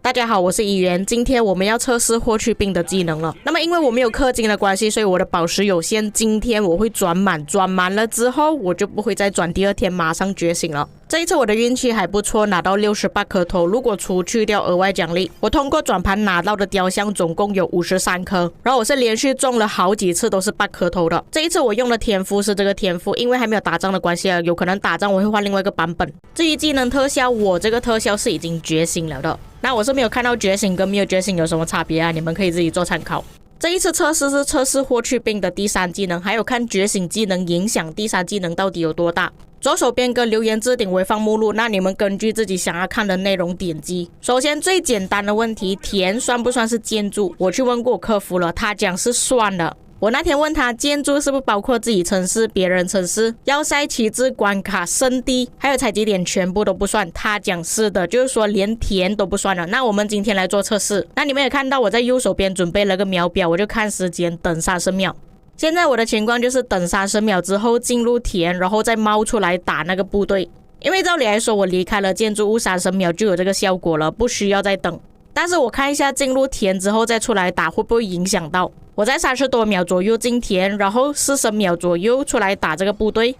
大家好，我是怡媛，今天我们要测试霍去病的技能了。那么因为我没有氪金的关系，所以我的宝石有限，今天我会转满，转满了之后我就不会再转第二天马上觉醒了。这一次我的运气还不错，拿到68颗头，如果除去掉额外奖励，我通过转盘拿到的雕像总共有53颗，然后我是连续中了好几次都是8颗头的。这一次我用的天赋是这个天赋，因为还没有打仗的关系啊，有可能打仗我会换另外一个版本。至于技能特效，我这个特效是已经觉醒了的，那我是没有看到觉醒跟没有觉醒有什么差别啊，你们可以自己做参考。这一次测试是测试霍去病的第3技能，还有看觉醒技能影响第3技能到底有多大。左手边跟留言置顶微放目录，那你们根据自己想要看的内容点击。首先最简单的问题，田算不算是建筑？我去问过客服了，他讲是算的。我那天问他建筑是不是包括自己城市、别人城市、要塞、旗帜、关卡、圣地还有采集点全部都不算，他讲是的，就是说连田都不算了。那我们今天来做测试，那你们也看到我在右手边准备了个秒表，我就看时间，等30秒。现在我的情况就是等30秒之后进入田，然后再冒出来打那个部队。因为照理来说我离开了建筑物30秒就有这个效果了，不需要再等。但是我看一下进入田之后再出来打会不会影响到。我在30多秒左右进田，然后40秒左右出来打这个部队，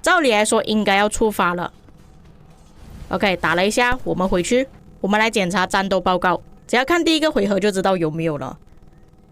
照理来说应该要触发了。OK， 打了一下，我们回去，我们来检查战斗报告，只要看第一个回合就知道有没有了。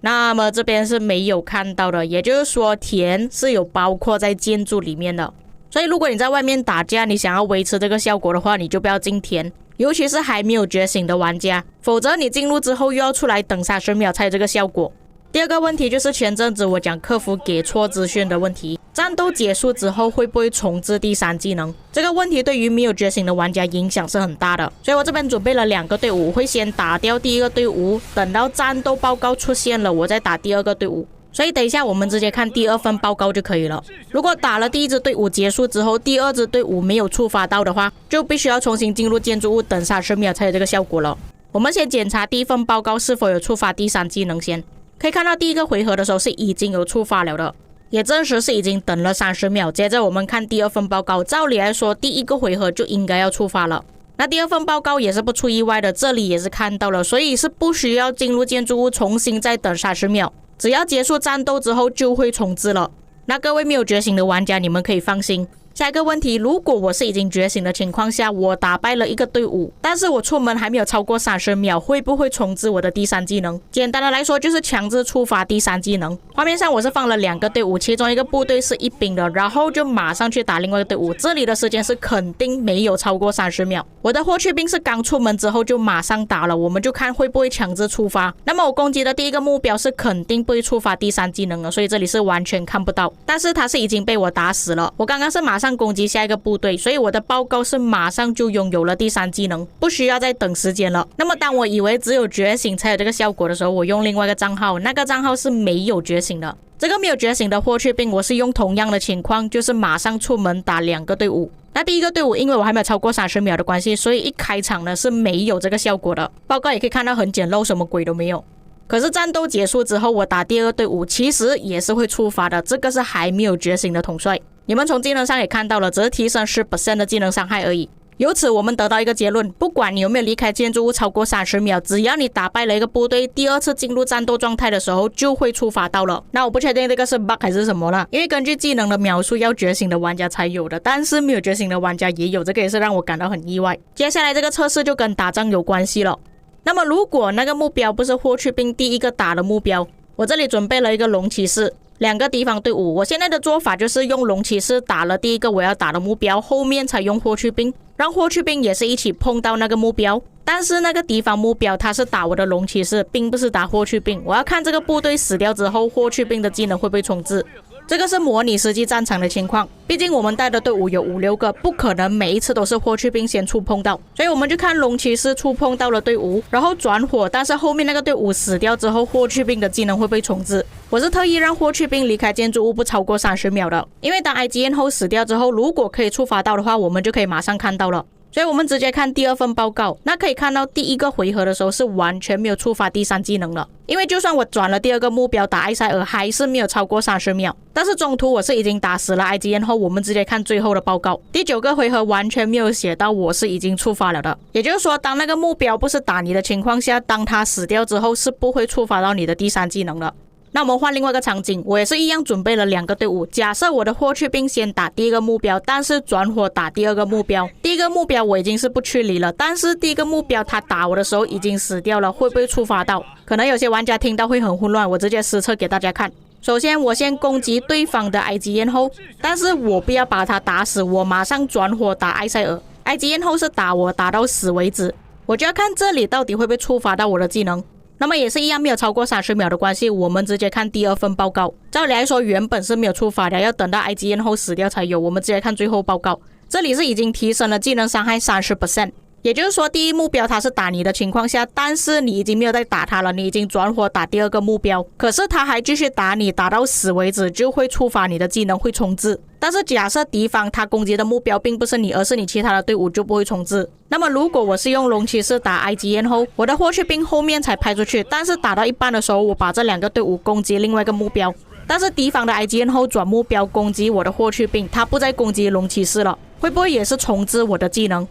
那么这边是没有看到的，也就是说田是有包括在建筑里面的。所以如果你在外面打架，你想要维持这个效果的话，你就不要进田，尤其是还没有觉醒的玩家，否则你进入之后又要出来等30秒才有这个效果。第二个问题就是前阵子我讲客服给错资讯的问题，战斗结束之后会不会重置第3技能？这个问题对于没有觉醒的玩家影响是很大的，所以我这边准备了2个队伍，会先打掉第一个队伍，等到战斗报告出现了我再打第2个队伍。所以等一下我们直接看第2份报告就可以了。如果打了第1支队伍结束之后，第2支队伍没有触发到的话，就必须要重新进入建筑物等30秒才有这个效果了。我们先检查第1份报告是否有触发第3技能先。可以看到第1个回合的时候是已经有触发了的，也证实是已经等了30秒。接着我们看第2份报告，照理来说第1个回合就应该要触发了。那第2份报告也是不出意外的，这里也是看到了，所以是不需要进入建筑物重新再等30秒，只要结束战斗之后就会重置了。那各位没有觉醒的玩家，你们可以放心。下一个问题，如果我是已经觉醒的情况下，我打败了一个队伍，但是我出门还没有超过30秒，会不会重置我的第3技能？简单的来说就是强制触发第3技能。画面上我是放了2个队伍，其中一个部队是1兵的，然后就马上去打另外一个队伍，这里的时间是肯定没有超过30秒。我的霍去病是刚出门之后就马上打了，我们就看会不会强制触发。那么我攻击的第1个目标是肯定不会触发第3技能的，所以这里是完全看不到，但是他是已经被我打死了。我刚刚是马上攻击下一个部队，所以我的报告是马上就拥有了第3技能，不需要再等时间了。那么当我以为只有觉醒才有这个效果的时候，我用另外一个账号，那个账号是没有觉醒的。这个没有觉醒的霍去病，我是用同样的情况，就是马上出门打2个队伍。那第1个队伍因为我还没有超过30秒的关系，所以一开场呢是没有这个效果的。报告也可以看到很简陋，什么鬼都没有。可是战斗结束之后，我打第2个队伍其实也是会触发的，这个是还没有觉醒的统帅。你们从技能上也看到了，只是提升10% 的技能伤害而已。由此我们得到一个结论，不管你有没有离开建筑物超过30秒，只要你打败了一个部队，第2次进入战斗状态的时候就会触发到了。那我不确定这个是 bug 还是什么了，因为根据技能的描述要觉醒的玩家才有的，但是没有觉醒的玩家也有，这个也是让我感到很意外。接下来这个测试就跟打仗有关系了。那么如果那个目标不是霍去病第1个打的目标，我这里准备了一个龙骑士，2个敌方队伍。我现在的做法就是用龙骑士打了第1个我要打的目标，后面才用霍去病，让霍去病也是一起碰到那个目标。但是那个敌方目标他是打我的龙骑士，并不是打霍去病。我要看这个部队死掉之后，霍去病的技能会不会重置。这个是模拟实际战场的情况，毕竟我们带的队伍有5-6个，不可能每一次都是霍去病先触碰到，所以我们就看龙骑士触碰到了队伍，然后转火，但是后面那个队伍死掉之后，霍去病的技能会不会重置。我是特意让霍去病离开建筑物不超过30秒的，因为当 IGN 后死掉之后，如果可以触发到的话，我们就可以马上看到了。所以我们直接看第二份报告，那可以看到第一个回合的时候是完全没有触发第3技能了，因为就算我转了第2个目标打艾塞尔还是没有超过30秒，但是中途我是已经打死了 IGN 后，我们直接看最后的报告，第9个回合完全没有写到我是已经触发了的，也就是说当那个目标不是打你的情况下，当他死掉之后是不会触发到你的第3技能了。那我们换另外一个场景，我也是一样准备了2个队伍。假设我的霍去病先打第1个目标，但是转火打第2个目标。第1个目标我已经是不去理了，但是第1个目标他打我的时候已经死掉了，会不会触发到？可能有些玩家听到会很混乱，我直接实测给大家看。首先我先攻击对方的 IGN 后，但是我不要把他打死，我马上转火打艾塞尔。IGN 后是打我打到死为止，我就要看这里到底会不会触发到我的技能。那么也是一样，没有超过30秒的关系，我们直接看第2份报告。照理来说原本是没有触发的，要等到 IGN 后死掉才有，我们直接看最后报告。这里是已经提升了技能伤害 30%， 也就是说第1目标他是打你的情况下，但是你已经没有在打他了，你已经转火打第2个目标，可是他还继续打你，打到死为止，就会触发你的技能，会重置。但是假设敌方他攻击的目标并不是你，而是你其他的队伍，就不会重置。那么如果我是用龙骑士打 IGN 后，我的霍去病后面才派出去，但是打到一半的时候，我把这2个队伍攻击另外一个目标，但是敌方的 IGN 后转目标攻击我的霍去病，他不再攻击龙骑士了，会不会也是重置我的技能？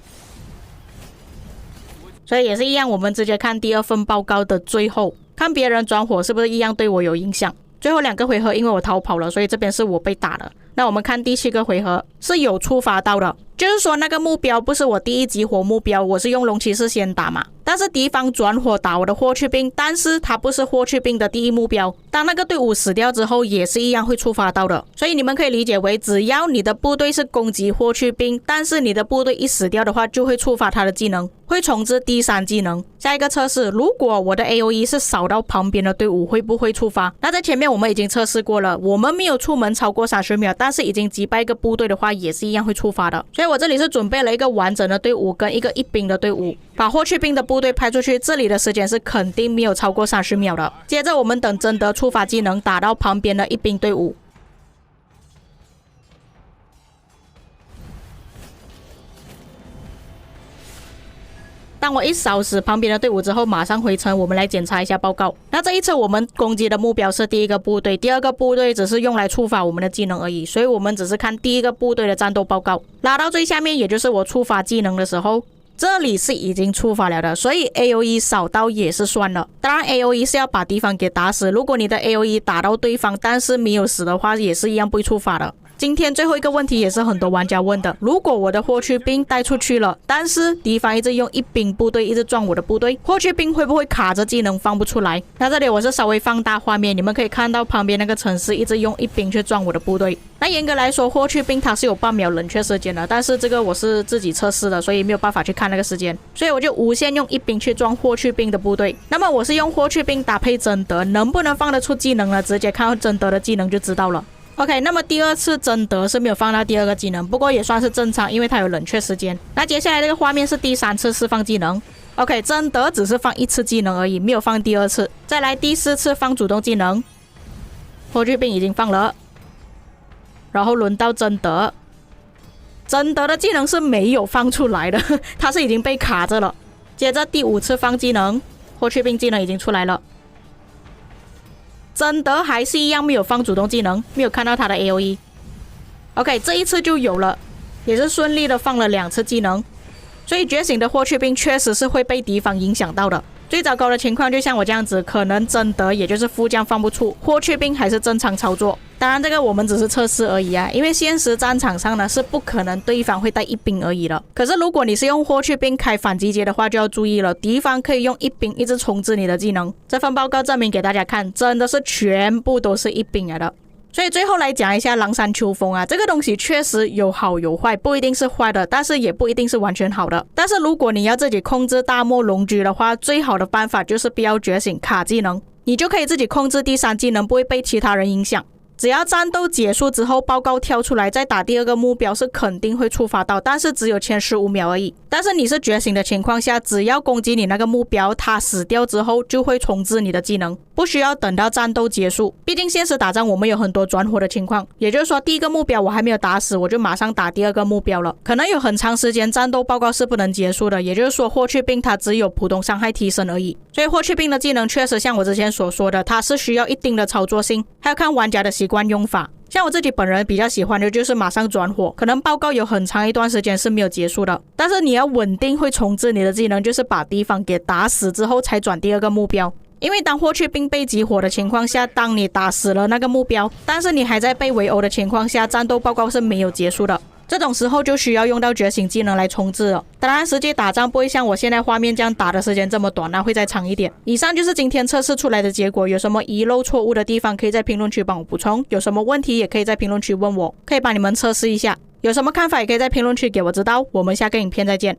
所以也是一样，我们直接看第2份报告的最后，看别人转火是不是一样对我有影响。最后2个回合因为我逃跑了，所以这边是我被打了。那我们看第7个回合是有触发到的，就是说那个目标不是我第1集火目标，我是用龙骑士先打嘛，但是敌方转火打我的霍去病，但是他不是霍去病的第1目标，当那个队伍死掉之后也是一样会触发到的。所以你们可以理解为只要你的部队是攻击霍去病，但是你的部队一死掉的话就会触发他的技能，会重置第3技能。下一个测试，如果我的 AOE 是扫到旁边的队伍会不会触发？那在前面我们已经测试过了，我们没有出门超过30秒，但是已经击败一个部队的话也是一样会触发的。所以我这里是准备了一个完整的队伍跟一个1兵的队伍，把霍去病的部队派出去，这里的时间是肯定没有超过30秒的。接着我们等贞德触发技能打到旁边的1兵队伍。当我一扫死旁边的队伍之后，马上回城，我们来检查一下报告。那这一次我们攻击的目标是第1个部队，第2个部队只是用来触发我们的技能而已，所以我们只是看第1个部队的战斗报告。拉到最下面，也就是我触发技能的时候，这里是已经触发了的，所以 AOE 扫到也是算了。当然 AOE 是要把敌方给打死，如果你的 AOE 打到对方但是没有死的话，也是一样不会触发的。今天最后一个问题也是很多玩家问的，如果我的霍去病带出去了，但是敌方一直用1兵部队一直撞我的部队，霍去病会不会卡着技能放不出来？那这里我是稍微放大画面，你们可以看到旁边那个城市一直用1兵去撞我的部队。那严格来说霍去病它是有半秒冷却时间的，但是这个我是自己测试的，所以没有办法去看那个时间，所以我就无限用1兵去撞霍去病的部队。那么我是用霍去病搭配贞德，能不能放得出技能呢？直接看贞德的技能就知道了。OK， 那么第2次贞德是没有放到第2个技能，不过也算是正常，因为它有冷却时间。那接下来这个画面是第3次释放技能。OK， 贞德只是放1次技能而已，没有放第2次。再来第4次放主动技能，霍去病已经放了，然后轮到贞德。贞德的技能是没有放出来的，它是已经被卡着了。接着第5次放技能，霍去病技能已经出来了。贞德还是一样没有放主动技能，没有看到他的 AOE。OK， 这一次就有了，也是顺利的放了2次技能。所以觉醒的霍去病确实是会被敌方影响到的。最糟糕的情况就像我这样子，可能贞德也就是副将放不出，霍去病还是正常操作。当然这个我们只是测试而已啊，因为现实战场上呢是不可能对方会带1兵而已了。可是如果你是用霍去病开反击阶的话，就要注意了，敌方可以用1兵一直重置你的技能。这份报告证明给大家看，真的是全部都是1兵来的。所以最后来讲一下狼山秋风啊，这个东西确实有好有坏，不一定是坏的，但是也不一定是完全好的。但是如果你要自己控制大漠龙驹的话，最好的办法就是不要觉醒卡技能，你就可以自己控制第3技能，不会被其他人影响。只要战斗结束之后报告跳出来再打第2个目标是肯定会触发到，但是只有前15秒而已。但是你是觉醒的情况下，只要攻击你那个目标，他死掉之后就会重置你的技能。不需要等到战斗结束，毕竟现实打仗我们有很多转火的情况，也就是说第一个目标我还没有打死，我就马上打第二个目标了，可能有很长时间战斗报告是不能结束的，也就是说霍去病它只有普通伤害提升而已。所以霍去病的技能确实像我之前所说的，它是需要一定的操作性，还要看玩家的习惯用法。像我自己本人比较喜欢的就是马上转火，可能报告有很长一段时间是没有结束的，但是你要稳定会重置你的技能，就是把敌方给打死之后才转第二个目标。因为当霍去病被激活的情况下，当你打死了那个目标，但是你还在被围殴的情况下，战斗报告是没有结束的，这种时候就需要用到觉醒技能来重置了。当然实际打仗不会像我现在画面这样打的时间这么短，那会再长一点。以上就是今天测试出来的结果，有什么遗漏错误的地方可以在评论区帮我补充，有什么问题也可以在评论区问我，可以帮你们测试一下，有什么看法也可以在评论区给我知道。我们下个影片再见。